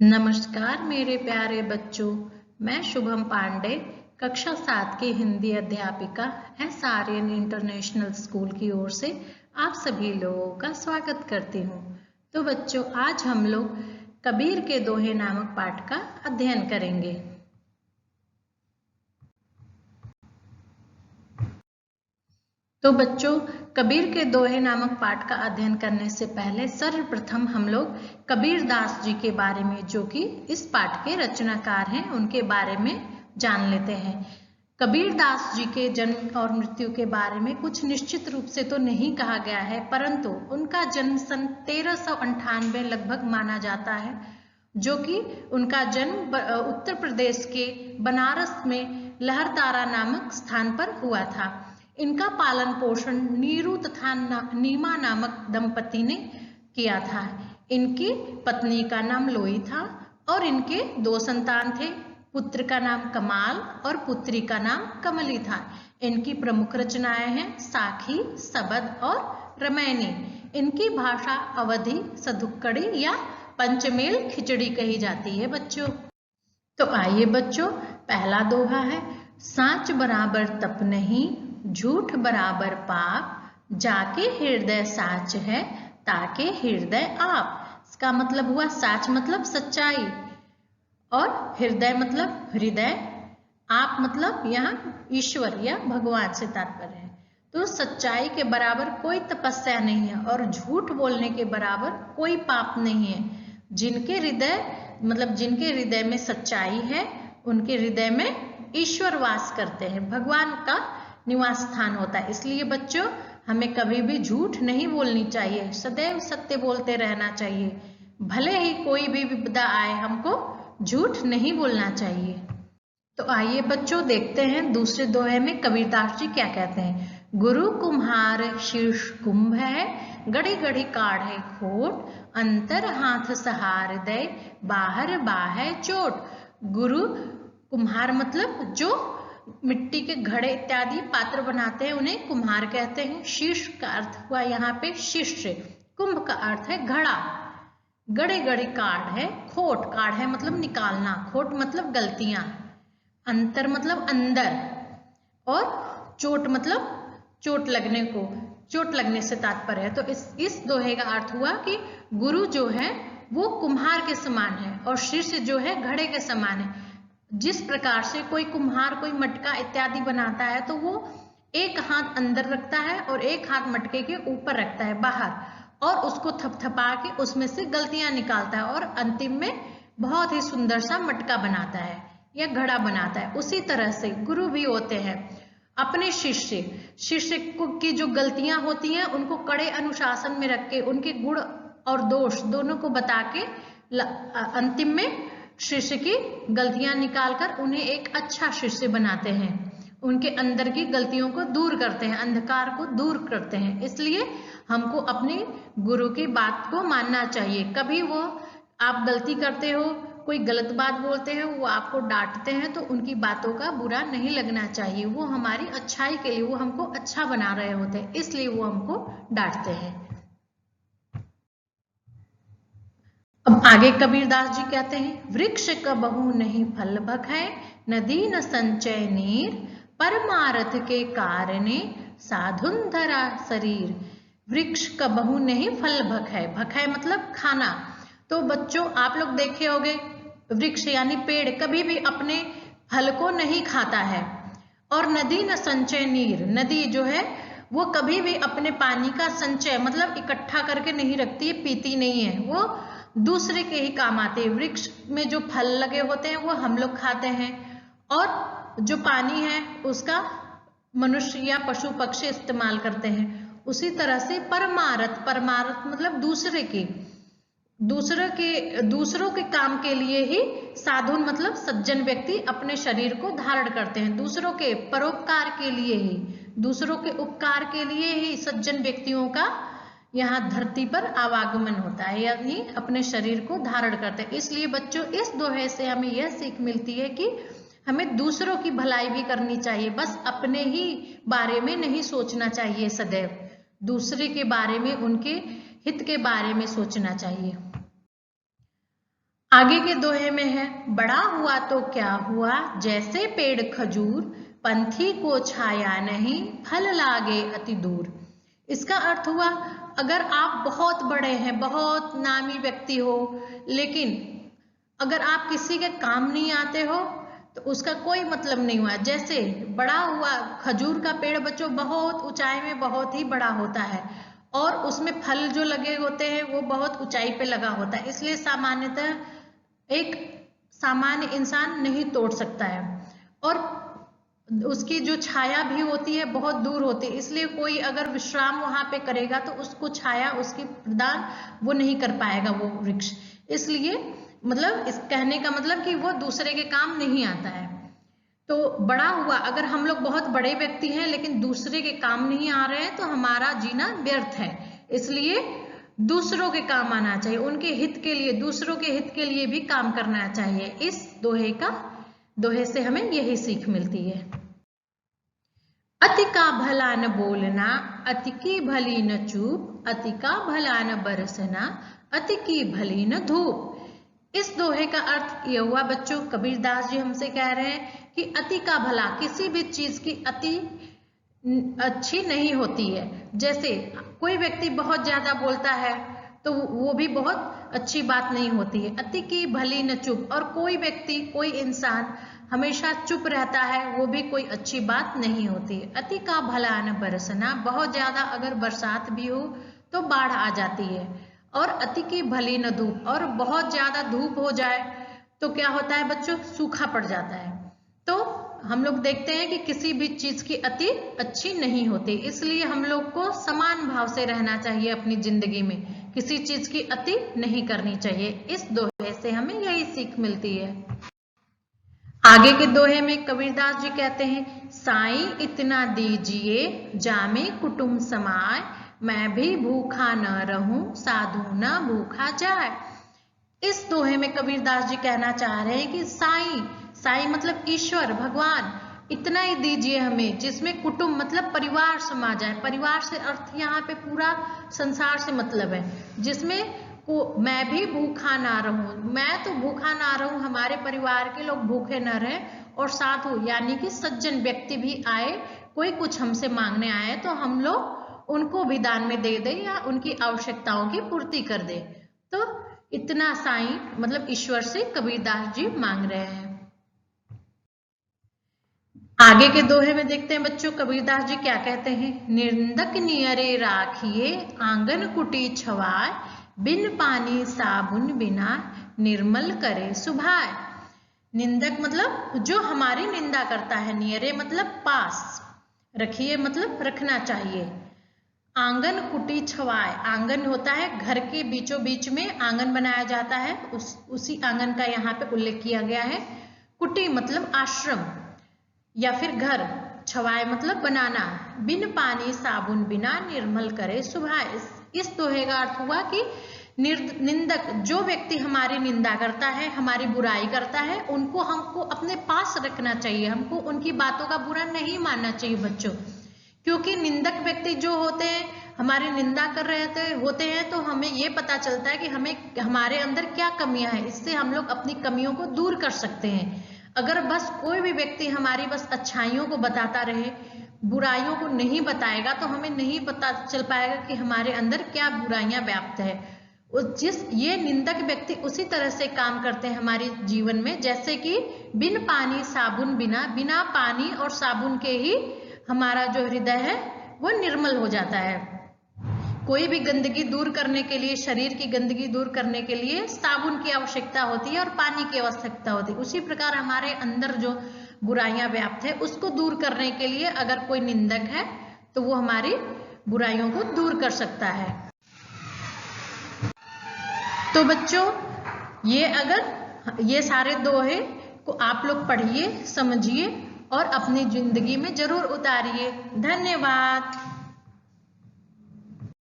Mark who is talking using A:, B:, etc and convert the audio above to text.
A: नमस्कार मेरे प्यारे बच्चों, मैं शुभम पांडे कक्षा 7 की हिंदी अध्यापिका एसआरएन इंटरनेशनल स्कूल की ओर से आप सभी लोगों का स्वागत करती हूँ। तो बच्चों, आज हम लोग कबीर के दोहे नामक पाठ का अध्ययन करेंगे। तो बच्चों, कबीर के दोहे नामक पाठ का अध्ययन करने से पहले सर्वप्रथम हम लोग कबीरदास जी के बारे में, जो कि इस पाठ के रचनाकार हैं, उनके बारे में जान लेते हैं। कबीरदास जी के जन्म और मृत्यु के बारे में कुछ निश्चित रूप से तो नहीं कहा गया है, परंतु उनका जन्म सन 1398 लगभग माना जाता है, जो कि उनका जन्म उत्तर प्रदेश के बनारस में लहरदारा नामक स्थान पर हुआ था। इनका पालन पोषण नीरू तथा नीमा नामक दंपति ने किया था। इनकी पत्नी का नाम लोई था और इनके 2 संतान थे। पुत्र का नाम कमाल और पुत्री का नाम कमली था। इनकी प्रमुख रचनाएं हैं साखी, सबद और रामायणी। इनकी भाषा अवधी, सधुक्कड़ी या पंचमेल खिचड़ी कही जाती है बच्चों। तो आइए बच्चों, पहला दोहा है, साच बराबर तप नहीं, झूठ बराबर पाप, जाके हृदय साच है, ताके हृदय आप। इसका मतलब हुआ, साच मतलब सच्चाई और हृदय मतलब हृदय, आप मतलब यहाँ ईश्वर या भगवान से तात्पर्य है। तो सच्चाई के बराबर कोई तपस्या नहीं है और झूठ बोलने के बराबर कोई पाप नहीं है। जिनके हृदय में सच्चाई है, उनके हृदय में ईश्वर वास करते हैं, भगवान का निवास स्थान होता है। इसलिए बच्चों, हमें कभी भी झूठ नहीं बोलनी चाहिए, सदैव सत्य बोलते रहना चाहिए। भले ही कोई भी विपदा आए, हमको झूठ नहीं बोलना चाहिए। तो आइए बच्चों, देखते हैं दूसरे दोहे में कबीरदास जी क्या कहते हैं। गुरु कुम्हार शीर्ष कुंभ है, गड़ी गड़ी काढ़े खोट, अंतर हाथ सहार दे, बाहर बाहे चोट। गुरु कुम्हार मतलब जो मिट्टी के घड़े इत्यादि पात्र बनाते हैं, उन्हें कुम्हार कहते हैं। शीर्ष का अर्थ हुआ यहाँ पे शिष्य, कुंभ का अर्थ है घड़ा, गड़े गड़ी काढ़ है, खोट, काढ़ है मतलब निकालना, खोट मतलब गलतियां, अंतर मतलब अंदर, और चोट मतलब चोट लगने को, चोट लगने से तात्पर्य है। तो इस दोहे का अर्थ हुआ कि गुरु जो है वो कुम्हार के समान है और शिष्य जो है घड़े के समान है। जिस प्रकार से कोई कुम्हार कोई मटका इत्यादि बनाता है, तो वो एक हाथ अंदर रखता है और एक हाथ मटके के ऊपर रखता है बाहर, और उसको थपथपा के उसमें से गलतियां निकालता है और अंतिम में बहुत ही सुंदर सा मटका बनाता है या घड़ा बनाता है। उसी तरह से गुरु भी होते हैं, अपने शिष्य की जो गलतियां होती हैं उनको कड़े अनुशासन में रख के, उनके गुण और दोष दोनों को बता के अंतिम में शिष्य की गलतियां निकालकर उन्हें एक अच्छा शिष्य बनाते हैं, उनके अंदर की गलतियों को दूर करते हैं, अंधकार को दूर करते हैं। इसलिए हमको अपने गुरु की बात को मानना चाहिए। कभी वो आप गलती करते हो, कोई गलत बात बोलते हैं, वो आपको डांटते हैं, तो उनकी बातों का बुरा नहीं लगना चाहिए। वो हमारी अच्छाई के लिए, वो हमको अच्छा बना रहे होते हैं, इसलिए वो हमको डांटते हैं। अब आगे कबीरदास जी कहते हैं, वृक्ष कबहु नहीं फल भखै, नदी न संचय नीर, परमारथ के कारणे साधुन धरा शरीर। वृक्ष कबहु नहीं फल भखै, भखै मतलब खाना। तो बच्चों, आप लोग देखे होंगे, वृक्ष यानी पेड़ कभी भी अपने फल को नहीं खाता है। और नदी न संचय नीर, नदी जो है वो कभी भी अपने पानी का संचय मतलब इकट्ठा करके नहीं रखती है, पीती नहीं है, वो दूसरे के ही काम आते हैं। वृक्ष में जो फल लगे होते हैं वो हम लोग खाते हैं, और जो पानी है उसका मनुष्य या पशु पक्षी इस्तेमाल करते हैं। उसी तरह से परमारथ, परमारथ मतलब दूसरों के काम के लिए ही साधुन मतलब सज्जन व्यक्ति अपने शरीर को धारण करते हैं। दूसरों के परोपकार के लिए ही, दूसरों के उपकार के लिए ही सज्जन व्यक्तियों का यहाँ धरती पर आवागमन होता है, यानी अपने शरीर को धारण करते हैं। इसलिए बच्चों, इस दोहे से हमें यह सीख मिलती है कि हमें दूसरों की भलाई भी करनी चाहिए, बस अपने ही बारे में नहीं सोचना चाहिए, सदैव दूसरे के बारे में, उनके हित के बारे में सोचना चाहिए। आगे के दोहे में है, बड़ा हुआ तो क्या हुआ, जैसे पेड़ खजूर, पंथी को छाया नहीं, फल लागे अति दूर। इसका अर्थ हुआ, अगर आप बहुत बड़े हैं, बहुत नामी व्यक्ति हो, लेकिन अगर आप किसी के काम नहीं आते हो तो उसका कोई मतलब नहीं हुआ। जैसे बड़ा हुआ खजूर का पेड़ बच्चों बहुत ऊंचाई में बहुत ही बड़ा होता है और उसमें फल जो लगे होते हैं वो बहुत ऊंचाई पे लगा होता है, इसलिए सामान्यतः एक सामान्य इंसान नहीं तोड़ सकता है और उसकी जो छाया भी होती है बहुत दूर होती है, इसलिए कोई अगर विश्राम वहां पे करेगा तो उसको छाया उसकी प्रदान वो नहीं कर पाएगा वो वृक्ष। इसलिए मतलब इस कहने का मतलब कि वो दूसरे के काम नहीं आता है। तो बड़ा हुआ, अगर हम लोग बहुत बड़े व्यक्ति हैं लेकिन दूसरे के काम नहीं आ रहे हैं तो हमारा जीना व्यर्थ है, इसलिए दूसरों के काम आना चाहिए, उनके हित के लिए, दूसरों के हित के लिए भी काम करना चाहिए। इस दोहे से हमें यही सीख मिलती है। अति का भला न बोलना, अति की भली न चूप, अति का भला न बरसना, अति की भली न धूप। इस दोहे का अर्थ यह हुआ बच्चों, कबीरदास जी हमसे कह रहे हैं कि अति का भला, किसी भी चीज की अति अच्छी नहीं होती है। जैसे कोई व्यक्ति बहुत ज्यादा बोलता है तो वो भी बहुत अच्छी बात नहीं होती है। अति की भली न चुप, और कोई व्यक्ति, कोई इंसान हमेशा चुप रहता है वो भी कोई अच्छी बात नहीं होती है। अति का भला न बरसना, बहुत ज्यादा अगर बरसात भी हो तो बाढ़ आ जाती है। और अति की भली न धूप, और बहुत ज्यादा धूप हो जाए तो क्या होता है बच्चों, सूखा पड़ जाता है। तो हम लोग देखते हैं कि किसी भी चीज की अति अच्छी नहीं होती, इसलिए हम लोग को समान भाव से रहना चाहिए अपनी जिंदगी में, किसी चीज की अति नहीं करनी चाहिए। इस दोहे से हमें यही सीख मिलती है। आगे के दोहे में कबीरदास जी कहते हैं, साईं इतना दीजिए जामे कुटुंब समाए, मैं भी भूखा न रहूं साधु न भूखा जाए। इस दोहे में कबीरदास जी कहना चाह रहे हैं कि साईं मतलब ईश्वर भगवान, इतना ही दीजिए हमें जिसमें कुटुंब मतलब परिवार समा जाए। परिवार से अर्थ यहाँ पे पूरा संसार से मतलब है, जिसमें मैं भी भूखा ना रहूं, मैं तो भूखा ना रहूं, हमारे परिवार के लोग भूखे न रहें, और साधु यानी कि सज्जन व्यक्ति भी आए, कोई कुछ हमसे मांगने आए तो हम लोग उनको भी दान में दे दें या उनकी आवश्यकताओं की पूर्ति कर दें। तो इतना साईं मतलब ईश्वर से कबीरदास जी मांग रहे हैं। आगे के दोहे में देखते हैं बच्चों कबीरदास जी क्या कहते हैं, निंदक नियरे राखिए आंगन कुटी छवाए, बिन पानी साबुन बिना निर्मल करे सुभाए। निंदक मतलब जो हमारी निंदा करता है, नियरे मतलब पास, रखिए मतलब रखना चाहिए। आंगन कुटी छवाए, आंगन होता है घर के बीचों बीच में आंगन बनाया जाता है, उसी आंगन का यहाँ पे उल्लेख किया गया है। कुटी मतलब आश्रम या फिर घर, छवाए मतलब बनाना, बिन पानी साबुन बिना निर्मल करे सुभाए। इस दोहे का अर्थ हुआ कि निंदक जो व्यक्ति हमारी निंदा करता है, हमारी बुराई करता है, उनको हमको अपने पास रखना चाहिए, हमको उनकी बातों का बुरा नहीं मानना चाहिए बच्चों। क्योंकि निंदक व्यक्ति जो होते हैं, हमारी निंदा कर रहे होते हैं, तो हमें ये पता चलता है कि हमें हमारे अंदर क्या कमियां हैं, इससे हम लोग अपनी कमियों को दूर कर सकते हैं। अगर बस कोई भी व्यक्ति हमारी बस अच्छाइयों को बताता रहे, बुराइयों को नहीं बताएगा, तो हमें नहीं पता चल पाएगा कि हमारे अंदर क्या बुराइयां व्याप्त है। ये निंदक व्यक्ति उसी तरह से काम करते हैं हमारे जीवन में, जैसे कि बिन पानी साबुन बिना पानी और साबुन के ही हमारा जो हृदय है वो निर्मल हो जाता है। कोई भी गंदगी दूर करने के लिए, शरीर की गंदगी दूर करने के लिए साबुन की आवश्यकता होती है और पानी की आवश्यकता होती है। उसी प्रकार हमारे अंदर जो बुराइयां व्याप्त है उसको दूर करने के लिए अगर कोई निंदक है तो वो हमारी बुराइयों को दूर कर सकता है। तो बच्चों ये सारे दोहे को आप लोग पढ़िए, समझिए और अपनी जिंदगी में जरूर उतारिए। धन्यवाद।